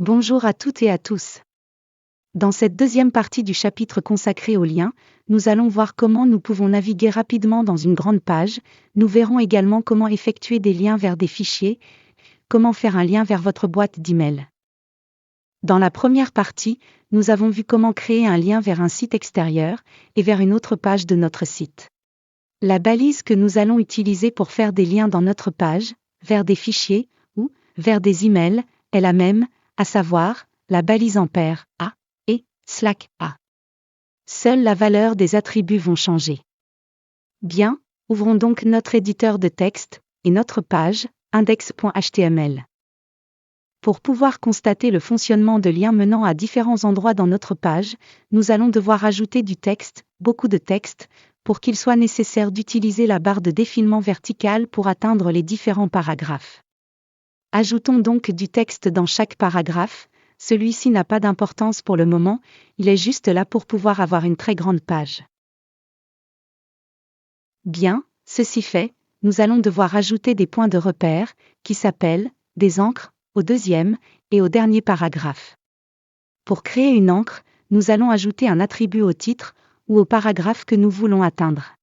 Bonjour à toutes et à tous. Dans cette deuxième partie du chapitre consacré aux liens, nous allons voir comment nous pouvons naviguer rapidement dans une grande page. Nous verrons également comment effectuer des liens vers des fichiers, comment faire un lien vers votre boîte d'email. Dans la première partie, nous avons vu comment créer un lien vers un site extérieur et vers une autre page de notre site. La balise que nous allons utiliser pour faire des liens dans notre page, vers des fichiers ou vers des emails, est la même, à savoir la balise ampère A et slash A. Seule la valeur des attributs vont changer. Bien, ouvrons donc notre éditeur de texte et notre page index.html. Pour pouvoir constater le fonctionnement de liens menant à différents endroits dans notre page, nous allons devoir ajouter du texte, beaucoup de texte, pour qu'il soit nécessaire d'utiliser la barre de défilement verticale pour atteindre les différents paragraphes. Ajoutons donc du texte dans chaque paragraphe. Celui-ci n'a pas d'importance pour le moment, il est juste là pour pouvoir avoir une très grande page. Bien, ceci fait, nous allons devoir ajouter des points de repère, qui s'appellent des encres, au deuxième et au dernier paragraphe. Pour créer une encre, nous allons ajouter un attribut au titre ou au paragraphe que nous voulons atteindre.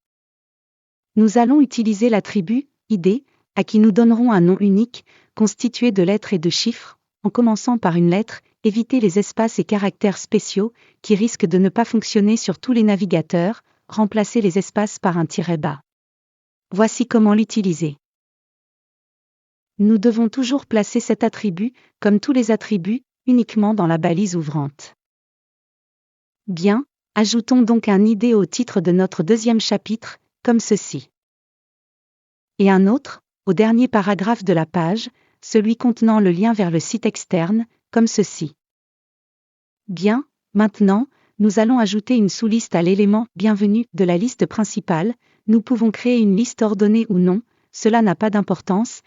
Nous allons utiliser l'attribut ID, à qui nous donnerons un nom unique, constitué de lettres et de chiffres, en commençant par une lettre. Évitez les espaces et caractères spéciaux, qui risquent de ne pas fonctionner sur tous les navigateurs. Remplacez les espaces par un tiret bas. Voici comment l'utiliser. Nous devons toujours placer cet attribut, comme tous les attributs, uniquement dans la balise ouvrante. Bien, ajoutons donc un ID au titre de notre deuxième chapitre, comme ceci. Et un autre, au dernier paragraphe de la page, celui contenant le lien vers le site externe, comme ceci. Bien, maintenant, nous allons ajouter une sous-liste à l'élément « Bienvenue » de la liste principale. Nous pouvons créer une liste ordonnée ou non, cela n'a pas d'importance.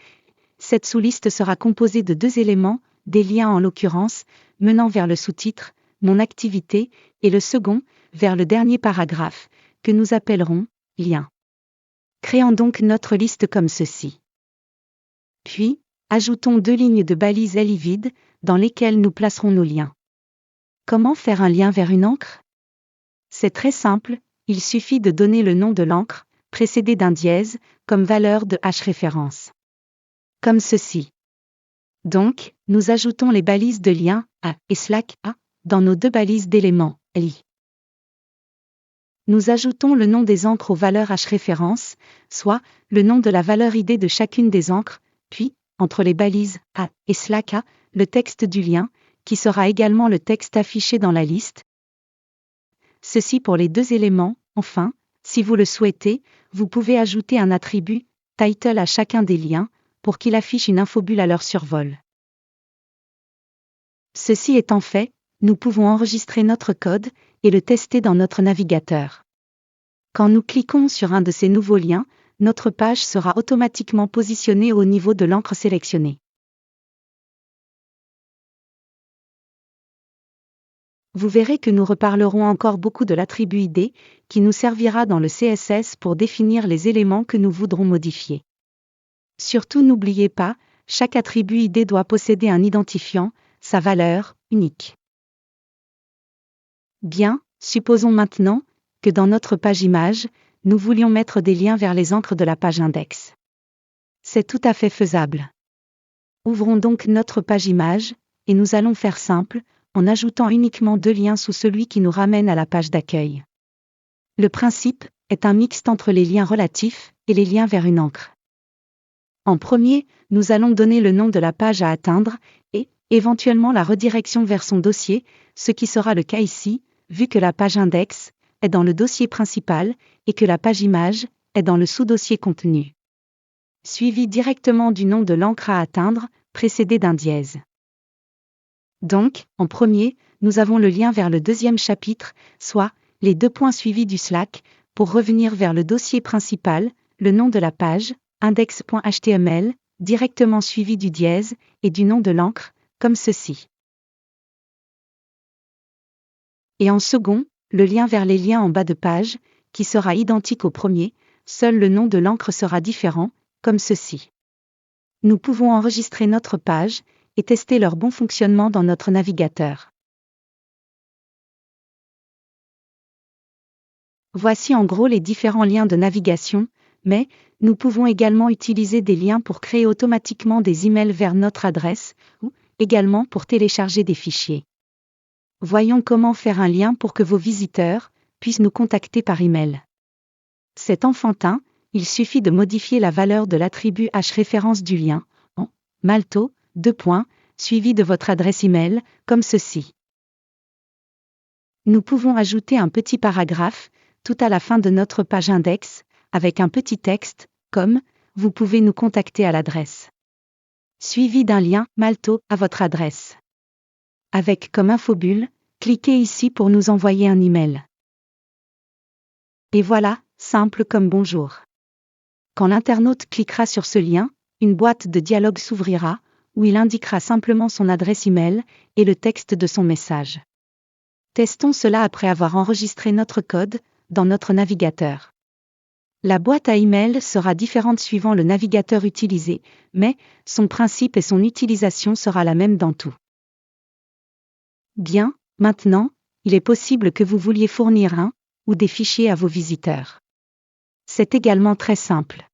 Cette sous-liste sera composée de deux éléments, des liens en l'occurrence, menant vers le sous-titre, mon activité, et le second, vers le dernier paragraphe, que nous appellerons « lien ». Créons donc notre liste comme ceci. Puis, ajoutons deux lignes de balises LI vides, dans lesquelles nous placerons nos liens. Comment faire un lien vers une encre ? C'est très simple, il suffit de donner le nom de l'encre, précédé d'un dièse, comme valeur de h-référence. Comme ceci. Donc, nous ajoutons les balises de lien A et /A dans nos deux balises d'éléments LI. Nous ajoutons le nom des encres aux valeurs h-référence, soit le nom de la valeur ID de chacune des encres, puis, entre les balises A et /A, le texte du lien, qui sera également le texte affiché dans la liste. Ceci pour les deux éléments. Enfin, si vous le souhaitez, vous pouvez ajouter un attribut title à chacun des liens, pour qu'il affiche une infobulle à leur survol. Ceci étant fait, nous pouvons enregistrer notre code et le tester dans notre navigateur. Quand nous cliquons sur un de ces nouveaux liens, notre page sera automatiquement positionnée au niveau de l'encre sélectionnée. Vous verrez que nous reparlerons encore beaucoup de l'attribut ID, qui nous servira dans le CSS pour définir les éléments que nous voudrons modifier. Surtout n'oubliez pas, chaque attribut ID doit posséder un identifiant, sa valeur, unique. Bien, supposons maintenant que dans notre page image, nous voulions mettre des liens vers les encres de la page index. C'est tout à fait faisable. Ouvrons donc notre page image, et nous allons faire simple, en ajoutant uniquement deux liens sous celui qui nous ramène à la page d'accueil. Le principe est un mixte entre les liens relatifs et les liens vers une encre. En premier, nous allons donner le nom de la page à atteindre, et, éventuellement la redirection vers son dossier, ce qui sera le cas ici, vu que la page index est dans le dossier principal, et que la page image est dans le sous-dossier contenu. Suivi directement du nom de l'encre à atteindre, précédé d'un dièse. Donc, en premier, nous avons le lien vers le deuxième chapitre, soit les deux points suivis du /, pour revenir vers le dossier principal, le nom de la page, index.html, directement suivi du dièse, et du nom de l'encre, comme ceci. Et en second, le lien vers les liens en bas de page, qui sera identique au premier, seul le nom de l'encre sera différent, comme ceci. Nous pouvons enregistrer notre page, et tester leur bon fonctionnement dans notre navigateur. Voici en gros les différents liens de navigation, mais nous pouvons également utiliser des liens pour créer automatiquement des emails vers notre adresse, ou également pour télécharger des fichiers. Voyons comment faire un lien pour que vos visiteurs puissent nous contacter par email. C'est enfantin, il suffit de modifier la valeur de l'attribut hreférence du lien, en Malto, suivi de votre adresse email, comme ceci. Nous pouvons ajouter un petit paragraphe, tout à la fin de notre page index, avec un petit texte, comme « Vous pouvez nous contacter à l'adresse », suivi d'un lien « Malto » à votre adresse. Avec comme infobulle, cliquez ici pour nous envoyer un email. Et voilà, simple comme bonjour. Quand l'internaute cliquera sur ce lien, une boîte de dialogue s'ouvrira, où il indiquera simplement son adresse email et le texte de son message. Testons cela après avoir enregistré notre code dans notre navigateur. La boîte à email sera différente suivant le navigateur utilisé, mais son principe et son utilisation sera la même dans tout. Bien, maintenant, il est possible que vous vouliez fournir un ou des fichiers à vos visiteurs. C'est également très simple.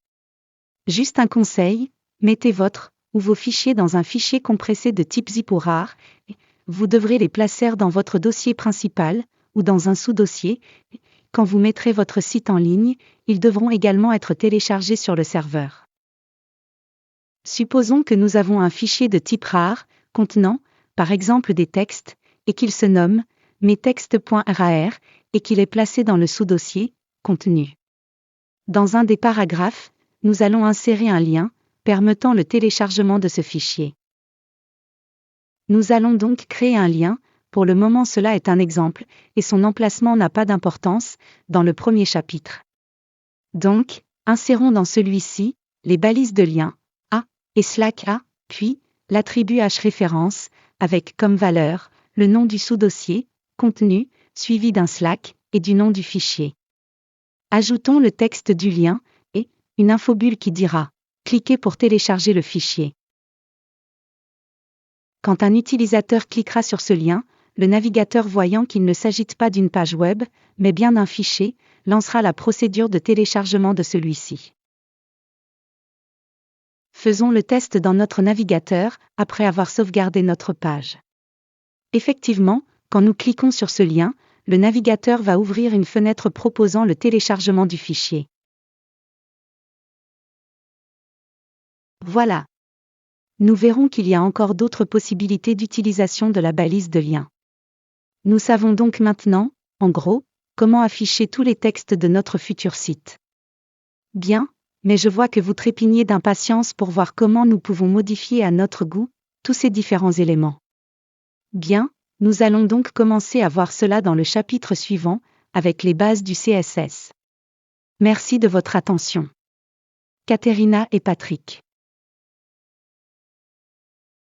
Juste un conseil, mettez votre ou vos fichiers dans un fichier compressé de type zip ou RAR, et vous devrez les placer dans votre dossier principal ou dans un sous-dossier. Quand vous mettrez votre site en ligne, ils devront également être téléchargés sur le serveur. Supposons que nous avons un fichier de type RAR, contenant, par exemple des textes, et qu'il se nomme mestext.rar, et qu'il est placé dans le sous-dossier contenu. Dans un des paragraphes, nous allons insérer un lien permettant le téléchargement de ce fichier. Nous allons donc créer un lien. Pour le moment cela est un exemple, et son emplacement n'a pas d'importance, dans le premier chapitre. Donc, insérons dans celui-ci, les balises de lien, A, et /A, puis, l'attribut hreférence, avec comme valeur, le nom du sous-dossier, contenu, suivi d'un / et du nom du fichier. Ajoutons le texte du lien, et, une infobulle qui dira, cliquez pour télécharger le fichier. Quand un utilisateur cliquera sur ce lien, le navigateur voyant qu'il ne s'agit pas d'une page web, mais bien d'un fichier, lancera la procédure de téléchargement de celui-ci. Faisons le test dans notre navigateur, après avoir sauvegardé notre page. Effectivement, quand nous cliquons sur ce lien, le navigateur va ouvrir une fenêtre proposant le téléchargement du fichier. Voilà. Nous verrons qu'il y a encore d'autres possibilités d'utilisation de la balise de lien. Nous savons donc maintenant, en gros, comment afficher tous les textes de notre futur site. Bien, mais je vois que vous trépignez d'impatience pour voir comment nous pouvons modifier à notre goût tous ces différents éléments. Bien, nous allons donc commencer à voir cela dans le chapitre suivant, avec les bases du CSS. Merci de votre attention. Katerina et Patrick.